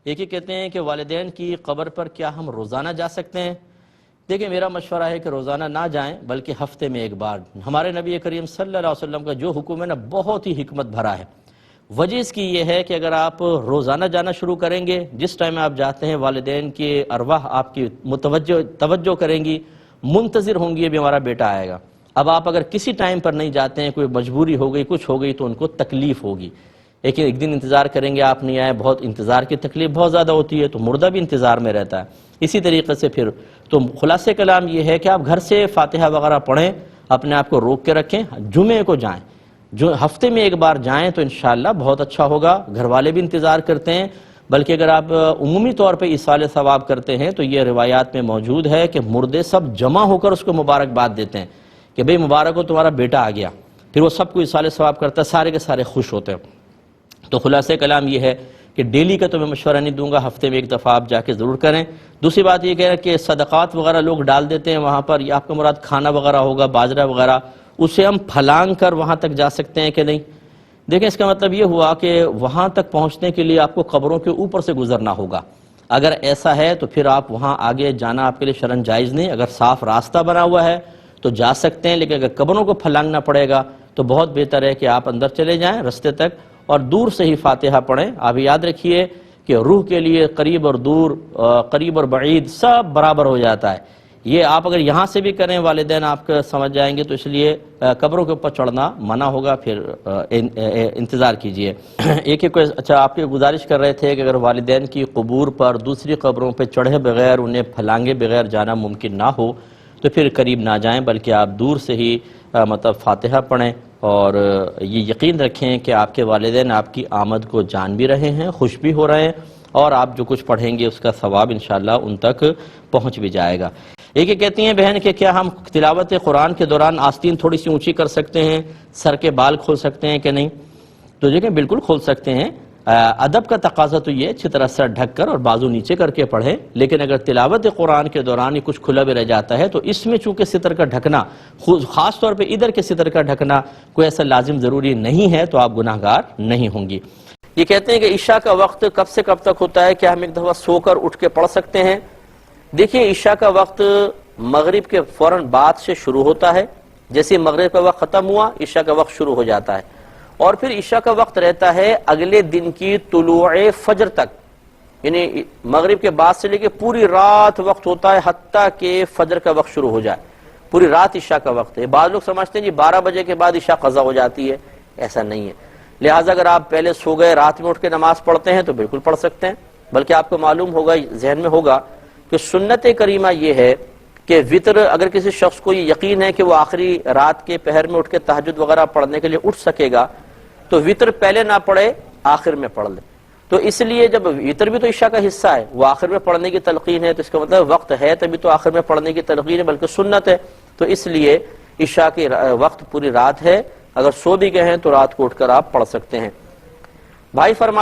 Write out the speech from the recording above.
ایک ہی کہتے ہیں کہ والدین کی قبر پر کیا ہم روزانہ جا سکتے ہیں؟ دیکھیں میرا مشورہ ہے کہ روزانہ نہ جائیں بلکہ ہفتے میں ایک بار۔ ہمارے نبی کریم صلی اللہ علیہ وسلم کا جو حکم ہے نا بہت ہی حکمت بھرا ہے۔ وجہ اس کی یہ ہے کہ اگر آپ روزانہ جانا شروع کریں گے، جس ٹائم آپ جاتے ہیں والدین کے ارواح آپ کی توجہ کریں گی، منتظر ہوں گی ابھی ہمارا بیٹا آئے گا۔ اب آپ اگر کسی ٹائم پر نہیں جاتے ہیں، کوئی مجبوری ہو گئی، کچھ ہو گئی، تو ان کو تکلیف ہوگی۔ لیکن ایک دن انتظار کریں گے آپ نہیں آئے، بہت انتظار کی تکلیف بہت زیادہ ہوتی ہے، تو مردہ بھی انتظار میں رہتا ہے۔ اسی طریقے سے پھر تو خلاصہ کلام یہ ہے کہ آپ گھر سے فاتحہ وغیرہ پڑھیں، اپنے آپ کو روک کے رکھیں، جمعے کو جائیں، جو ہفتے میں ایک بار جائیں تو انشاءاللہ بہت اچھا ہوگا۔ گھر والے بھی انتظار کرتے ہیں، بلکہ اگر آپ عمومی طور پہ ایصال ثواب کرتے ہیں تو یہ روایات میں موجود ہے کہ مردے سب جمع ہو کر اس کو مبارکباد دیتے ہیں کہ بھئی مبارک ہو تمہارا بیٹا آ گیا، پھر وہ سب کو ایصال ثواب کرتا ہے، سارے کے سارے خوش ہوتے ہیں۔ تو خلاصہ کلام یہ ہے کہ ڈیلی کا تو میں مشورہ نہیں دوں گا، ہفتے میں ایک دفعہ آپ جا کے ضرور کریں۔ دوسری بات یہ کہہ رہے ہیں کہ صدقات وغیرہ لوگ ڈال دیتے ہیں وہاں پر، یہ آپ کا مراد کھانا وغیرہ ہوگا، باجرہ وغیرہ، اسے ہم پھلانگ کر وہاں تک جا سکتے ہیں کہ نہیں؟ دیکھیں اس کا مطلب یہ ہوا کہ وہاں تک پہنچنے کے لیے آپ کو قبروں کے اوپر سے گزرنا ہوگا۔ اگر ایسا ہے تو پھر آپ وہاں آگے جانا آپ کے لیے شرعاً جائز نہیں۔ اگر صاف راستہ بنا ہوا ہے تو جا سکتے ہیں، لیکن اگر قبروں کو پھلانگنا پڑے گا تو بہت بہتر ہے کہ آپ اندر چلے جائیں رستے تک اور دور سے ہی فاتحہ پڑھیں۔ آپ یاد رکھیے کہ روح کے لیے قریب اور دور، قریب اور بعید سب برابر ہو جاتا ہے۔ یہ آپ اگر یہاں سے بھی کریں والدین آپ کا سمجھ جائیں گے، تو اس لیے قبروں کے اوپر چڑھنا منع ہوگا، پھر انتظار کیجئے۔ ایک اچھا آپ کی گزارش کر رہے تھے کہ اگر والدین کی قبور پر دوسری قبروں پہ چڑھے بغیر، انہیں پھلانگے بغیر جانا ممکن نہ ہو تو پھر قریب نہ جائیں، بلکہ آپ دور سے ہی مطلب فاتحہ پڑھیں اور یہ یقین رکھیں کہ آپ کے والدین آپ کی آمد کو جان بھی رہے ہیں، خوش بھی ہو رہے ہیں، اور آپ جو کچھ پڑھیں گے اس کا ثواب انشاءاللہ ان تک پہنچ بھی جائے گا۔ ایک یہ کہتی ہیں بہن کہ کیا ہم تلاوت قرآن کے دوران آستین تھوڑی سی اونچی کر سکتے ہیں، سر کے بال کھول سکتے ہیں کہ نہیں؟ تو دیکھیں بالکل کھول سکتے ہیں۔ ادب کا تقاضا تو یہ اچھی طرح سر ڈھک کر اور بازو نیچے کر کے پڑھیں، لیکن اگر تلاوت قرآن کے دوران ہی کچھ کھلا بھی رہ جاتا ہے تو اس میں چونکہ ستر کا ڈھکنا، خاص طور پہ ادھر کے ستر کا ڈھکنا کوئی ایسا لازم ضروری نہیں ہے، تو آپ گناہگار نہیں ہوں گی۔ یہ کہتے ہیں کہ عشاء کا وقت کب سے کب تک ہوتا ہے، کیا ہم ایک دفعہ سو کر اٹھ کے پڑھ سکتے ہیں؟ دیکھیے عشاء کا وقت مغرب کے فوراً بعد سے شروع ہوتا ہے، جیسے مغرب کا وقت ختم ہوا عشاء کا وقت شروع ہو جاتا ہے، اور پھر عشاء کا وقت رہتا ہے اگلے دن کی طلوع فجر تک، یعنی مغرب کے بعد سے لے کے پوری رات وقت ہوتا ہے حتیٰ کہ فجر کا وقت شروع ہو جائے، پوری رات عشاء کا وقت ہے۔ بعض لوگ سمجھتے ہیں جی 12 بجے کے بعد عشاء قضا ہو جاتی ہے، ایسا نہیں ہے۔ لہٰذا اگر آپ پہلے سو گئے، رات میں اٹھ کے نماز پڑھتے ہیں تو بالکل پڑھ سکتے ہیں، بلکہ آپ کو معلوم ہوگا، ذہن میں ہوگا کہ سنت کریمہ یہ ہے کہ وطر اگر کسی شخص کو یہ یقین ہے کہ وہ آخری رات کے پہر میں اٹھ کے تہجد وغیرہ پڑھنے کے لیے اٹھ سکے گا تو وطر پہلے نہ پڑھے، آخر میں پڑھ لے۔ تو اس لیے جب وطر بھی تو عشاء کا حصہ ہے، وہ آخر میں پڑھنے کی تلقین ہے، تو اس کا مطلب وقت ہے تبھی تو آخر میں پڑھنے کی تلقین ہے، بلکہ سنت ہے، تو اس لیے عشاء کے وقت پوری رات ہے، اگر سو بھی گئے ہیں تو رات کو اٹھ کر آپ پڑھ سکتے ہیں۔ بھائی فرما